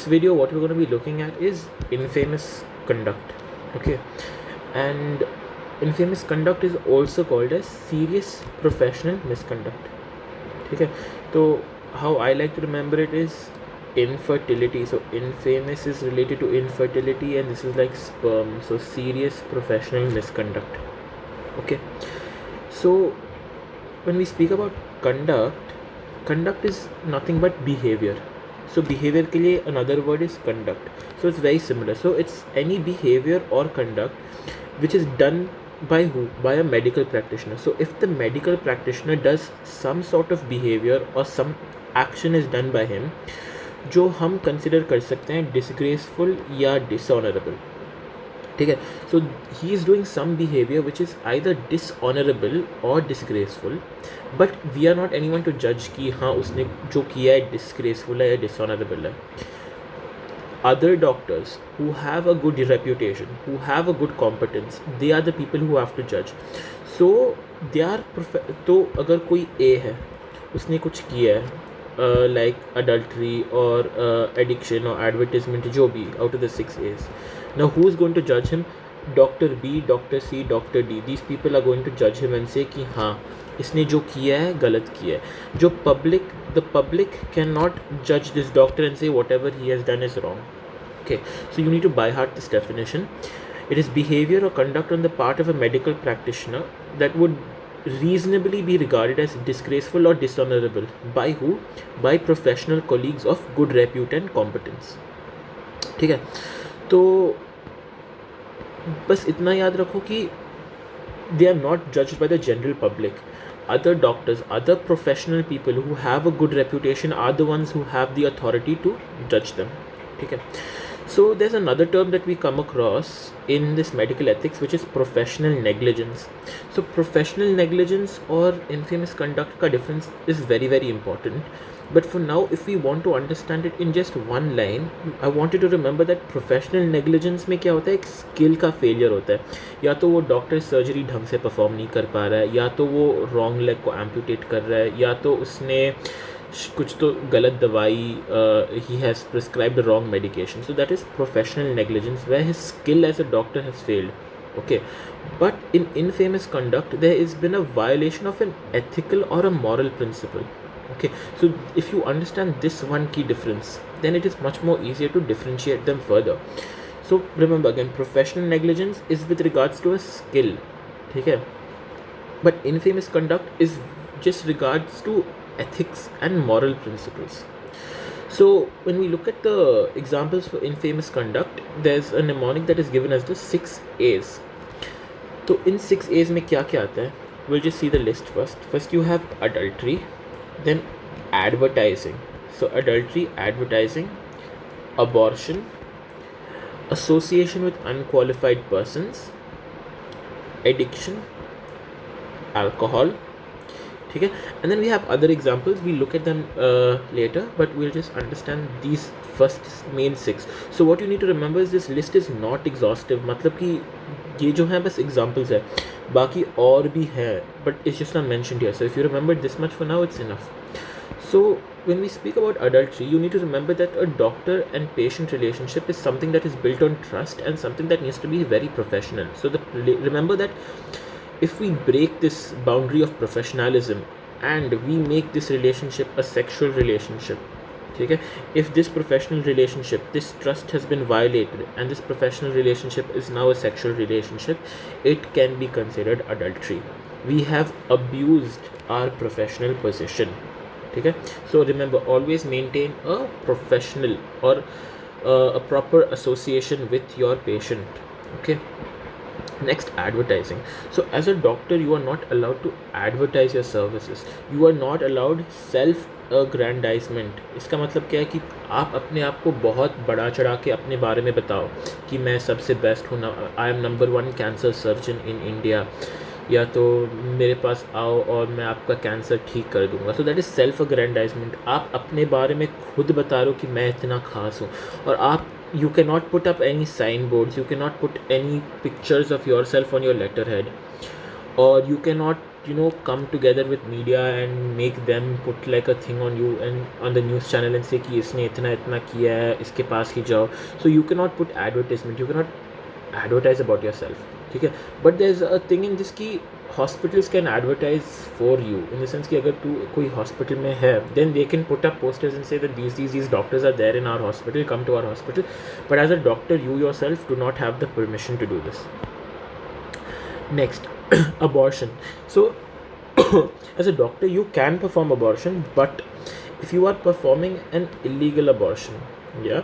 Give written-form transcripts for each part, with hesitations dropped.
This video, what we're going to be looking at is infamous conduct. Okay, and infamous conduct is also called as serious professional misconduct. Okay, so how I like to remember it is infertility. So infamous is related to infertility, and this is like sperm. So serious professional misconduct. Okay, so when we speak about conduct is nothing but behavior. So behavior के लिए another word is conduct. So it's very similar. So it's any behavior or conduct which is done by who? By a medical practitioner. So if the medical practitioner does some sort of behavior or some action is done by him जो हम consider कर सकते हैं disgraceful या dishonorable. ठीक है, so he is doing some behaviour which is either dishonourable और disgraceful, but we are not anyone to जज कि हाँ उसने जो किया है डिसग्रेसफुल है या डिसऑनरेबल है. Other doctors who have a good reputation, who have a good competence, they are the people who have to judge. So they are तो अगर कोई A है उसने कुछ किया है लाइक अडल्ट्री और एडिक्शन और एडवर्टिजमेंट जो भी out of the 6 A's. Now who is going to judge him? Dr. B, Dr. C, Dr. D. These people are going to judge him and say कि हाँ इसने जो किया है गलत किया है. जो the public cannot judge this doctor and say whatever he has done is wrong. Okay, so you need to by heart this definition. It is behavior or conduct on the part of a medical practitioner that would reasonably be regarded as disgraceful or dishonorable by who? By professional colleagues of good repute and competence. ठीक है, तो बस इतना याद रखो कि they are not judged by the general public. Other doctors, other professional people who have a good reputation are the ones who have the authority to judge them. ठीक है, so there's another term that we come across in this medical ethics which is professional negligence. So professional negligence or infamous conduct का difference is very very important. But for now, if we want to understand it in just one line, I want you to remember that professional negligence में क्या होता है, एक skill का failure होता है. या तो वो डॉक्टर सर्जरी ढंग से परफॉर्म नहीं कर पा रहा है, या तो वो रॉन्ग लेग को एम्पूटेट कर रहा है, या तो उसने कुछ तो गलत दवाई he has prescribed a wrong medication. So that is professional negligence where his skill as a doctor has failed. Okay, but in infamous conduct there has been a violation of an ethical or a moral principle. Okay, so if you understand this one key difference, then it is much more easier to differentiate them further. So remember again, professional negligence is with regards to a skill, okay, but infamous conduct is just regards to ethics and moral principles. So when we look at the examples for infamous conduct, there's a mnemonic that is given as the 6 A's. So in 6 A's में क्या क्या आता है? We'll just see the list first. First you have adultery, then advertising. So adultery, advertising, abortion, association with unqualified persons, addiction, alcohol. ठीक है, and then we have other examples. We look at them later, but we'll just understand these first main 6. So what you need to remember is this list is not exhaustive. मतलब कि ये जो है बस examples है, बाकी और भी है, but it's just not mentioned here. So if you remember this much for now, it's enough. So when we speak about adultery, you need to remember that a doctor and patient relationship is something that is built on trust and something that needs to be very professional. So remember that if we break this boundary of professionalism and we make this relationship a sexual relationship, okay, if this professional relationship, this trust has been violated and this professional relationship is now a sexual relationship, it can be considered adultery. We have abused our professional position. Okay, so remember, always maintain a professional or a proper association with your patient. Okay, next, advertising. So as a doctor, you are not allowed to advertise your services. You are not allowed self aggrandizement. इसका मतलब क्या है कि आप अपने आप को बहुत बड़ा चढ़ा के अपने बारे में बताओ कि मैं सबसे बेस्ट हूँ, I am number 1 cancer surgeon in India, या तो मेरे पास आओ और मैं आपका कैंसर ठीक कर दूंगा. So that is self aggrandisement. आप अपने बारे में खुद बता रहे हो कि मैं इतना खास हूँ, और आप you cannot put up any signboards, you cannot put any pictures of yourself on your letterhead, or you cannot come together with media and make them put like a thing on you and on the news channel and say कि इसने इतना इतना किया है, इसके पास ही जाओ. So you cannot put advertisement, you cannot advertise about yourself, ठीक है. But there's a thing in this कि hospitals can advertise for you in the sense कि अगर तू कोई hospital में है, then they can put up posters and say that these doctors are there in our hospital, come to our hospital. But as a doctor, you yourself do not have the permission to do this. Next, abortion. So as a doctor you can perform abortion, but if you are performing an illegal abortion, yeah,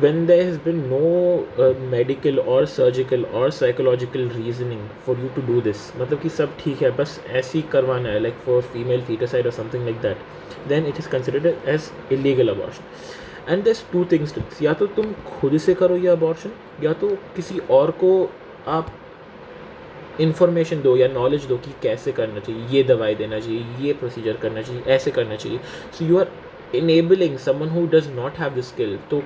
when there has been no medical or surgical or psychological reasoning for you to do this, मतलब कि सब ठीक है बस ऐसे ही करवाना है, like for female feticide or something like that, then it is considered as illegal abortion. And there's two things to this. या तो तुम खुद से करो ये abortion, या तो किसी और को आप इन्फॉर्मेशन दो या नॉलेज दो कि कैसे करना चाहिए, ये दवाई देना चाहिए, ये प्रोसीजर करना चाहिए, ऐसे करना चाहिए. So you are enabling someone who does not have the skill, तो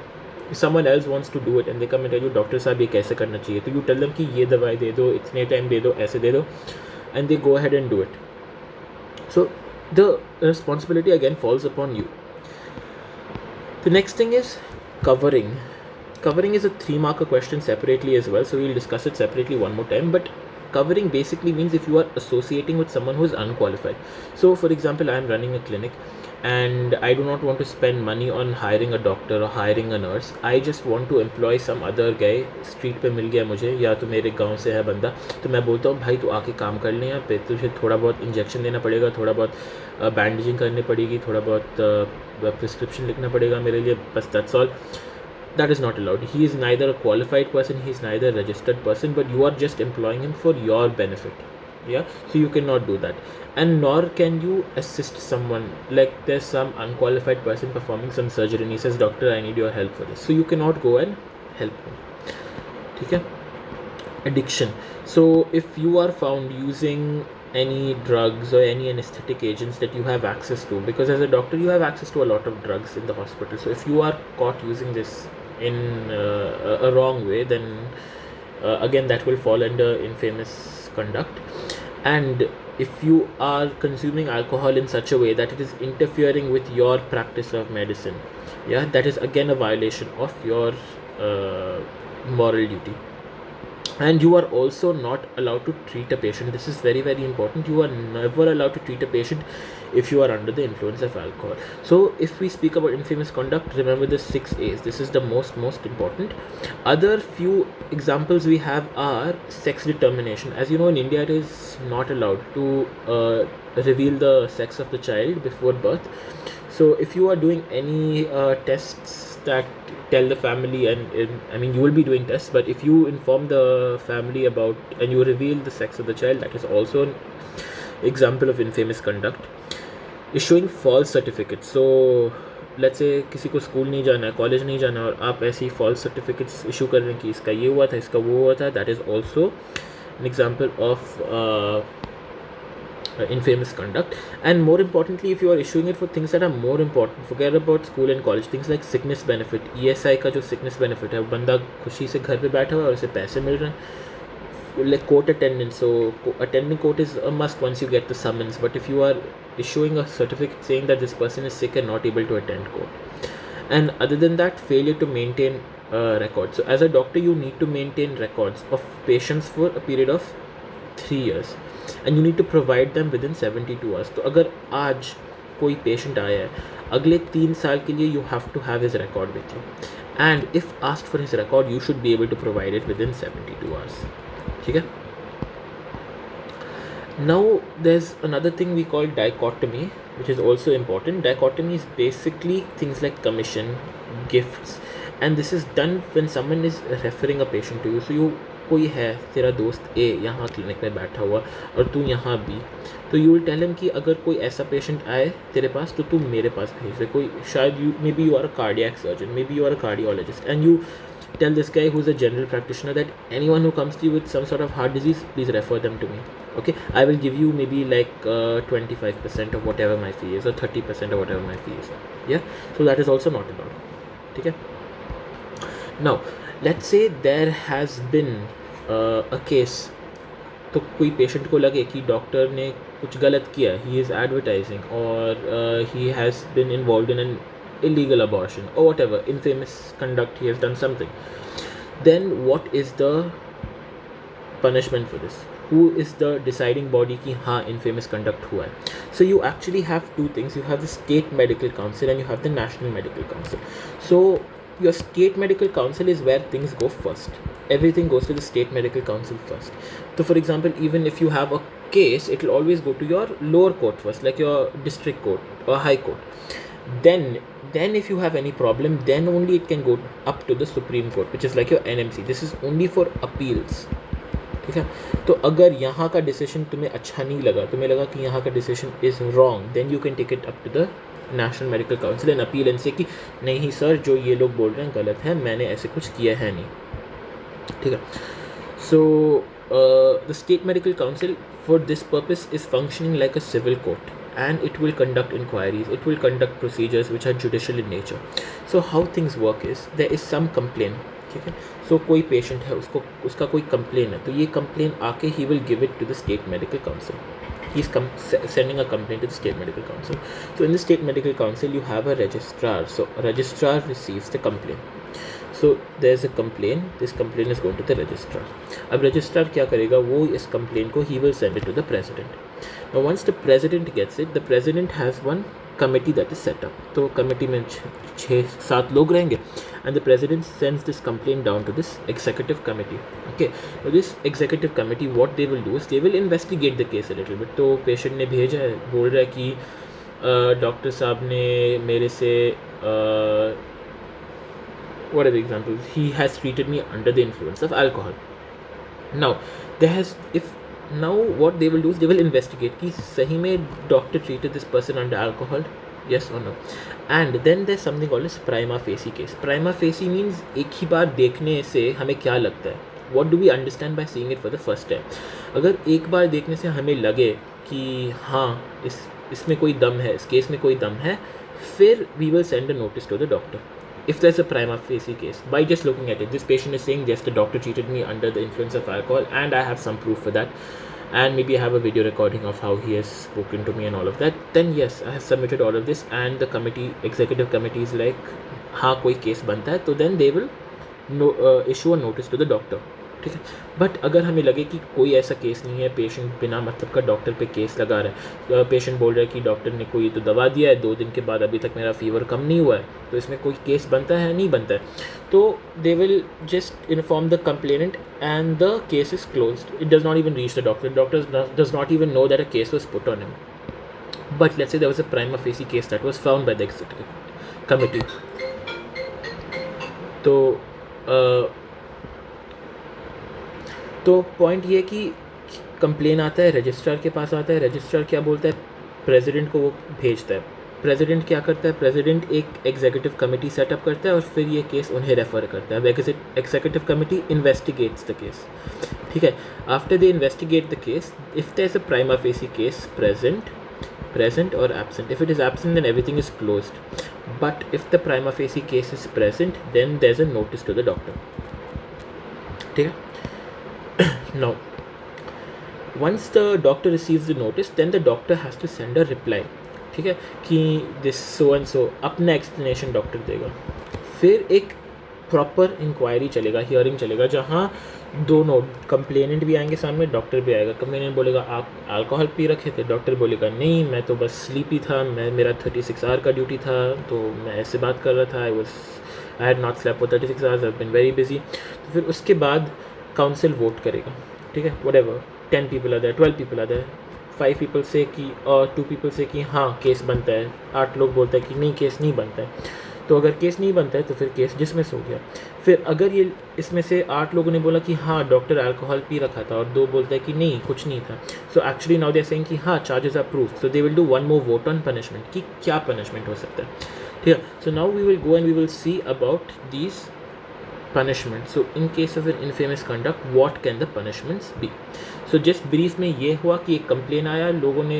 someone else wants to do it and they come and tell you doctor साहब ये कैसे करना चाहिए, तो you tell them कि ये दवाई दे दो, इतने टाइम दे दो, ऐसे दे दो, and they go ahead and do it. So the responsibility again falls upon you. The next thing is covering. Covering is a 3-marker question separately as well, so we'll discuss it separately one more time. But covering basically means if you are associating with someone who is unqualified. So for example, I am running a clinic and I do not want to spend money on hiring a doctor or hiring a nurse. I just want to employ some other guy. Street पे मिल गया मुझे या तो मेरे गांव से है बंदा, तो मैं बोलता हूँ भाई तू आके काम कर ले यहाँ पे, तुझे थोड़ा बहुत इंजेक्शन देना पड़ेगा, थोड़ा बहुत बैंडेजिंग करनी पड़ेगी, थोड़ा बहुत प्रिस्क्रिप्शन लिखना पड़ेगा मेरे लिए, बस that's all. That is not allowed. He is neither a qualified person, he is neither a registered person, but you are just employing him for your benefit. Yeah, so you cannot do that. And nor can you assist someone, like there's some unqualified person performing some surgery and he says doctor I need your help for this, so you cannot go and help him. Okay. Addiction. So if you are found using any drugs or any anesthetic agents that you have access to, because as a doctor you have access to a lot of drugs in the hospital, so if you are caught using this in a wrong way, then again that will fall under infamous conduct. And if you are consuming alcohol in such a way that it is interfering with your practice of medicine, yeah, that is again a violation of your moral duty. And you are also not allowed to treat a patient. This is very very important. You are never allowed to treat a patient if you are under the influence of alcohol. So if we speak about infamous conduct, remember the 6 A's. This is the most important. Other few examples we have are sex determination. As you know, in India it is not allowed to reveal the sex of the child before birth. So if you are doing any tests that tell the family, and I mean you will be doing tests, but if you inform the family about and you reveal the sex of the child, that is also an example of infamous conduct. Issuing false certificates. So let's say किसी को school नहीं जाना है, college नहीं जाना है, और आप ऐसे ही false certificates इशू कर रहे हैं कि इसका ये हुआ था, इसका वो हुआ था, that is also an example of infamous conduct. And more importantly, if you are issuing it for things that are more important, forget about school and college, things like sickness benefit. ESI का जो sickness benefit है, बंदा खुशी से घर पे बैठा हुआ है और उसे पैसे मिल रहे हैं. Like court attendance, so attending court is a must once you get the summons, but if you are issuing a certificate saying that this person is sick and not able to attend court, and other than that, failure to maintain records. So as a doctor you need to maintain records of patients for a period of 3 years and you need to provide them within 72 hours. तो अगर आज कोई patient आया है, अगले 3 साल के लिए you have to have his record with you, and if asked for his record you should be able to provide it within 72 hours. ठीक है. Now there's another thing we call dichotomy, which is also important. Dichotomy is basically things like commission, gifts, and this is done when someone is referring a patient to you. So you कोई है तेरा दोस्त ए यहाँ clinic में बैठा हुआ और तू यहाँ बी, तो यू विल टेल हिम कि अगर कोई ऐसा पेशेंट आए तेरे पास तो तू मेरे पास भेज दे. कोई शायद you may be you are a cardiac surgeon, may be you are a cardiologist, and you tell this guy who's a general practitioner that anyone who comes to you with some sort of heart disease, please refer them to me. Okay, I will give you maybe like 25% of whatever my fee is, or 30% of whatever my fee is. Yeah, so that is also not allowed. Okay. Now let's say there has been a case, तो कोई patient को लगे कि doctor ने कुछ गलत किया, he is advertising और he has been involve in an illegal abortion or whatever infamous conduct, he has done something, then what is the punishment for this? Who is the deciding body कि हाँ infamous conduct हुआ है? So you actually have two things. You have the state medical council and you have the national medical council. So your state medical council is where things go first. Everything goes to the state medical council first. So for example, even if you have a case, it will always go to your lower court first, like your district court or high court. Then if you have any problem, then only it can go up to the Supreme Court, which is like your NMC. This is only for appeals. ठीक है, तो अगर यहाँ का decision तुम्हें अच्छा नहीं लगा, तुम्हें लगा कि यहाँ का decision is wrong, then you can take it up to the national medical council and appeal and say कि नहीं सर, जो ये लोग बोल रहे हैं गलत है, मैंने ऐसे कुछ किया है नहीं. ठीक है. So the state medical council for this purpose is functioning like a civil court and it will conduct inquiries, it will conduct procedures which are judicial in nature. So how things work is, there is some complaint, ठीक है. So कोई patient है, उसका कोई complaint है, तो ये complaint आके he will give it to the state medical council. He is sending a complaint to the state medical council. So in the state medical council you have a registrar. So a registrar receives the complaint. So there is a complaint, this complaint is going to the registrar. अब registrar क्या करेगा, वो इस complaint को he will send it to the president. Now once the president gets it, the president has one committee that is set up. तो committee में 6-7 लोग रहेंगे and the president sends this complaint down to this executive committee. Okay, so this executive committee, what they will do is they will investigate the case a little bit. तो patient ने भेजा है, बोल रहा है कि डॉक्टर साहब ने मेरे से what are the examples, he has treated me under the influence of alcohol. Now what they will do is they will investigate कि सही में doctor treated this person under alcohol, yes or no. And then there's something called as prima facie case. Prima facie means एक ही बार देखने से हमें क्या लगता है, what do we understand by seeing it for the first time. अगर एक बार देखने से हमें लगे कि हाँ इसमें कोई दम है, इस केस में कोई दम है, फिर we will send a notice to the doctor. If there's a prima facie case, by just looking at it, this patient is saying yes, the doctor treated me under the influence of alcohol and I have some proof for that, and maybe I have a video recording of how he has spoken to me and all of that, then yes, I have submitted all of this and the committee, executive committee is like हाँ कोई case बनता है, तो then they will issue a notice to the doctor. ठीक है. But अगर हमें लगे कि कोई ऐसा केस नहीं है, पेशेंट बिना मतलब का डॉक्टर पे केस लगा रहा है, पेशेंट बोल रहा है कि डॉक्टर ने कोई तो दवा दिया है, 2 दिन के बाद अभी तक मेरा फीवर कम नहीं हुआ है, तो इसमें कोई केस बनता है नहीं बनता है, तो they will just inform the complainant and the case is closed. It does not even reach the doctor does not even know that a case was put on him. But let's say there was a prima facie case that was found by the executive committee. तो point ये कि complain आता है, registrar के पास आता है, registrar क्या बोलता है, प्रेसिडेंट को वो भेजता है. प्रेसिडेंट क्या करता है, प्रेसिडेंट एक एग्जीक्यूटिव कमेटी सेटअप करता है और फिर ये केस उन्हें रेफ़र करता है. Executive committee investigates the case. ठीक है. After they investigate the case, if there is a prima facie case present or absent. If it is absent, then everything is closed. But if the prima facie case is present, then there's a notice to the doctor. ठीक है. Now, once the doctor receives the notice, then the doctor has to send a reply. ठीक है, कि this so and so अपना explanation doctor देगा. फिर एक proper inquiry चलेगा, हियरिंग चलेगा, जहाँ दोनों कंप्लेनेंट भी आएंगे सामने, डॉक्टर भी आएगा. कंप्लेनेंट बोलेगा आप अल्कोहल पी रखे थे, डॉक्टर बोलेगा नहीं, मैं तो बस स्लीपी था, मेरा 36 आवर का ड्यूटी था, तो मैं ऐसे बात कर रहा था, I had not slept for 36 hours, I have been very busy. तो फिर उसके बाद काउंसिल वोट करेगा. ठीक है, व्हाटएवर, 10 पीपल आ जाए, 12 पीपल आ जाए, 5 पीपल से कि और 2 पीपल से कि हाँ केस बनता है, 8 लोग बोलता है कि नहीं केस नहीं बनता है. तो अगर केस नहीं बनता है तो फिर केस डिसमिस हो गया. फिर अगर ये इसमें से 8 लोगों ने बोला कि हाँ डॉक्टर अल्कोहल पी रखा था और 2 बोलता है कि नहीं कुछ नहीं था, so actually now they are saying कि हाँ charges are proved, so they will do one more vote on punishment कि क्या पनिशमेंट हो सकता है. ठीक है. So now we will go and we will see about these punishment. So in case of an infamous conduct, what can the punishments be? So just brief में ये हुआ कि एक कंप्लेन आया, लोगों ने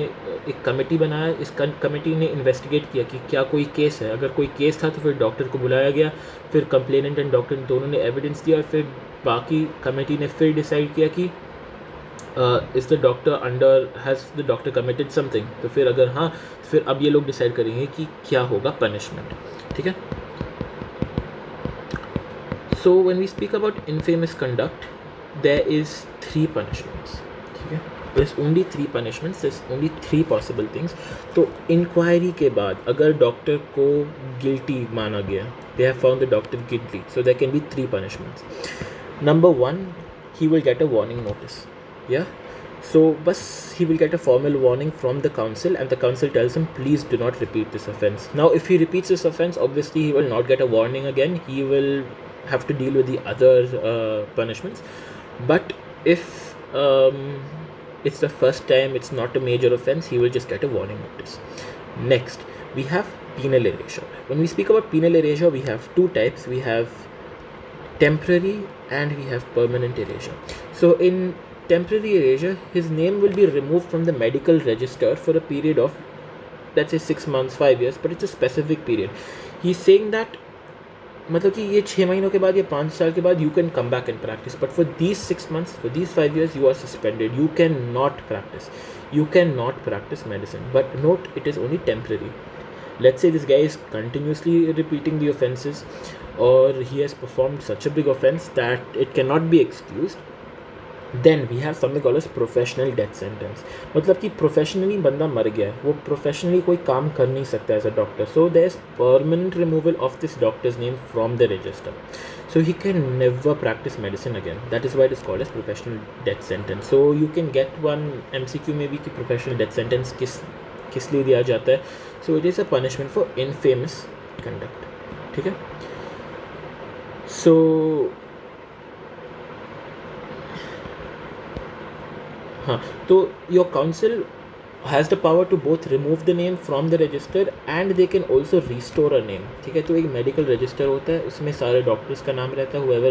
एक कमेटी बनाया, इस कमेटी ने इन्वेस्टिगेट किया कि क्या कोई केस है. अगर कोई केस था तो फिर डॉक्टर को बुलाया गया, फिर कंप्लेनेंट एंड डॉक्टर दोनों ने एविडेंस दिया, और फिर बाकी कमेटी ने फिर डिसाइड किया कि is the doctor under, has the doctor committed something, तो फिर अगर हाँ, फिर अब ये लोग डिसाइड करेंगे कि क्या होगा पनिशमेंट, ठीक है. So when we speak about infamous conduct, there is 3 punishments, ठीक है. there's only 3 punishments, there's only 3 possible things. तो इंक्वायरी के बाद अगर डॉक्टर को गिल्टी माना गया, they have found the doctor guilty, so there can be 3 punishments. Number 1, he will get a warning notice. Yeah, so bus he will get a formal warning from the council, and the council tells him, please do not repeat this offense. Now if he repeats this offense, obviously he will not get a warning again, he will have to deal with the other punishments. But if it's the first time, it's not a major offense, he will just get a warning notice. Next, we have penal erasure. When we speak about penal erasure, we have 2 types. We have temporary and we have permanent erasure. So in temporary erasure, his name will be removed from the medical register for a period of, let's say 6 months, 5 years, but it's a specific period. He's saying that मतलब कि ये 6 महीनों के बाद या 5 साल के बाद you can come back and practice, but for these 6 months, for these 5 years you are suspended, you can not practice medicine. But note, it is only temporary. Let's say this guy is continuously repeating the offenses, or he has performed such a big offense that it cannot be excused. Then we have something called as professional death sentence. मतलब कि professionally बंदा मर गया है, वो professionally कोई काम कर नहीं सकता as a doctor, so there is permanent removal of this doctor's name from the register, so he can never practice medicine again. That is why it is called as professional death sentence. So you can get one MCQ maybe कि professional death sentence किस लिए दिया जाता है. So it is a punishment for infamous conduct, ठीक है. So हाँ, तो your council has the power to both remove the name from the register and they can also restore a name, ठीक है. तो एक मेडिकल रजिस्टर होता है, उसमें सारे डॉक्टर्स का नाम रहता है, whoever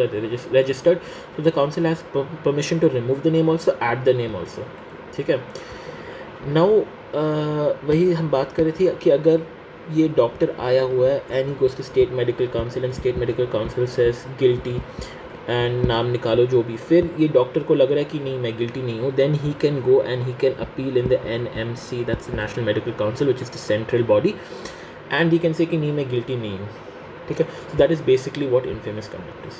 registered, so the council has permission to remove the name also, add the name also, ठीक है. Now वही हम बात कर रहे थे कि अगर ये डॉक्टर आया हुआ है and he goes to state medical council and state medical council says guilty and नाम निकालो जो भी, फिर ये डॉक्टर को लग रहा है कि नहीं मैं गिल्टी नहीं हूँ, then he can go and he can appeal in the NMC, that's the national medical council which is the central body, and he can say कि नहीं मैं गिल्टी नहीं हूँ, ठीक है. So that is basically what infamous conduct is.